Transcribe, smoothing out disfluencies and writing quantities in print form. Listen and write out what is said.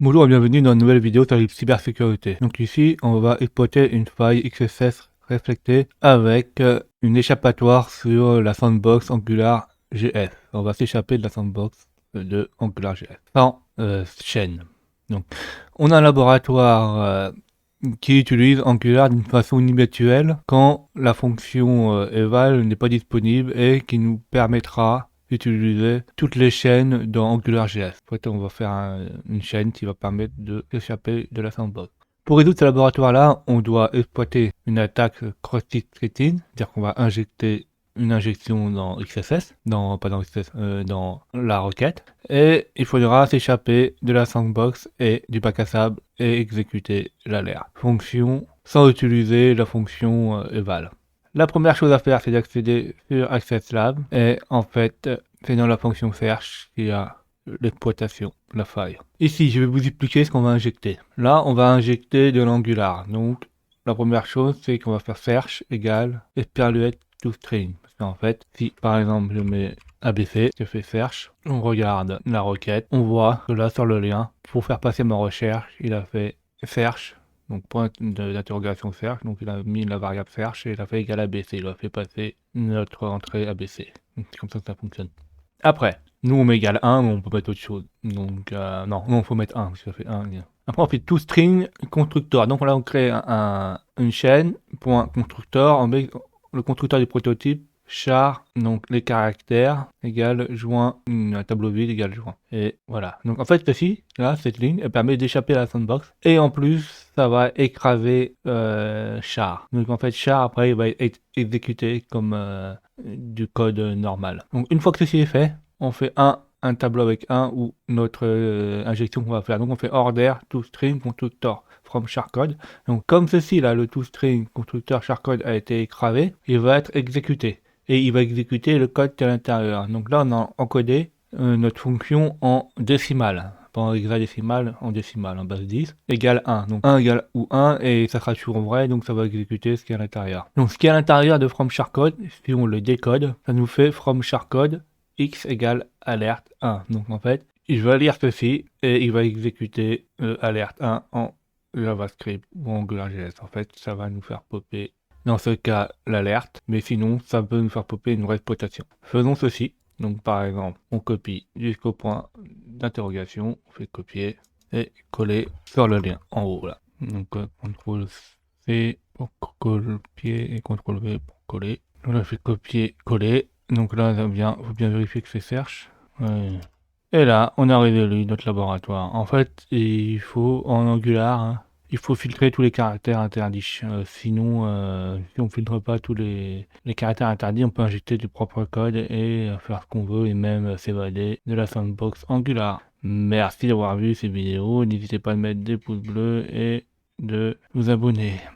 Bonjour et bienvenue dans une nouvelle vidéo sur la cybersécurité. Donc ici, on va exploiter une faille XSS reflectée avec une échappatoire sur la sandbox AngularJS. On va s'échapper de la sandbox de AngularJS sans chaîne. Donc, on a un laboratoire qui utilise Angular d'une façon inhabituelle quand la fonction eval n'est pas disponible et qui nous permettra utiliser toutes les chaînes dans AngularJS. En fait, on va faire une chaîne qui va permettre de s'échapper de la sandbox. Pour résoudre ce laboratoire-là, on doit exploiter une attaque cross-site scripting, c'est-à-dire qu'on va injecter une injection dans XSS, dans la requête, et il faudra s'échapper de la sandbox et du bac à sable et exécuter l'alerte. Fonction sans utiliser la fonction eval. La première chose à faire, c'est d'accéder sur Access Lab. Et en fait, c'est dans la fonction search qu'il y a l'exploitation, la faille. Ici, je vais vous expliquer ce qu'on va injecter. Là, on va injecter de l'Angular. Donc, la première chose, c'est qu'on va faire search égale evaluate toString. Parce qu'en fait, si par exemple je mets ABC, je fais search, on regarde la requête, on voit que là sur le lien, pour faire passer ma recherche, il a fait search. Donc point d'interrogation search, donc il a mis la variable search et il a fait égal ABC, il a fait passer notre entrée ABC. C'est comme ça que ça fonctionne. Après, nous on met égal 1, mais on peut mettre autre chose. Donc non, il faut mettre 1, parce que ça fait 1. Après on fait toString constructor. Donc là on crée une chaîne, point constructor, on met le constructeur du prototype, char, donc les caractères, égale joint, un tableau vide égale joint. Et voilà. Donc en fait ceci, là, cette ligne, elle permet d'échapper à la sandbox. Et en plus, ça va écraser char. Donc en fait, char après, il va être exécuté comme du code normal. Donc une fois que ceci est fait, on fait un tableau avec ou notre injection qu'on va faire. Donc on fait order toString constructor from charcode. Donc comme ceci là, le toString constructeur charcode a été écrasé, il va être exécuté et il va exécuter le code qui est à l'intérieur. Donc là on a encodé notre fonction en décimale, pas en hexadécimal, en décimale, en base 10, égale 1. Donc 1 égale ou 1 et ça sera toujours vrai, donc ça va exécuter ce qui est à l'intérieur. Donc ce qui est à l'intérieur de from charcode, si on le décode, ça nous fait from charcode x égale alerte 1. Donc en fait, il va lire ceci et il va exécuter alerte 1 en JavaScript ou AngularJS. En fait, ça va nous faire popper, dans ce cas, l'alerte, mais sinon, ça peut nous faire popper une vraie exploitation. Faisons ceci. Donc par exemple, on copie jusqu'au point d'interrogation, on fait copier et coller sur le lien en haut là. Donc CTRL C pour copier et CTRL V pour coller. Donc là, je fais copier, coller. Donc là, faut bien vérifier que c'est search. Ouais. Et là, on a résolu notre laboratoire. En fait, il faut en Angular, hein, il faut filtrer tous les caractères interdits. Sinon, si on filtre pas tous les caractères interdits, on peut injecter du propre code et faire ce qu'on veut et même s'évader de la sandbox Angular. Merci d'avoir vu ces vidéos. N'hésitez pas à mettre des pouces bleus et de vous abonner.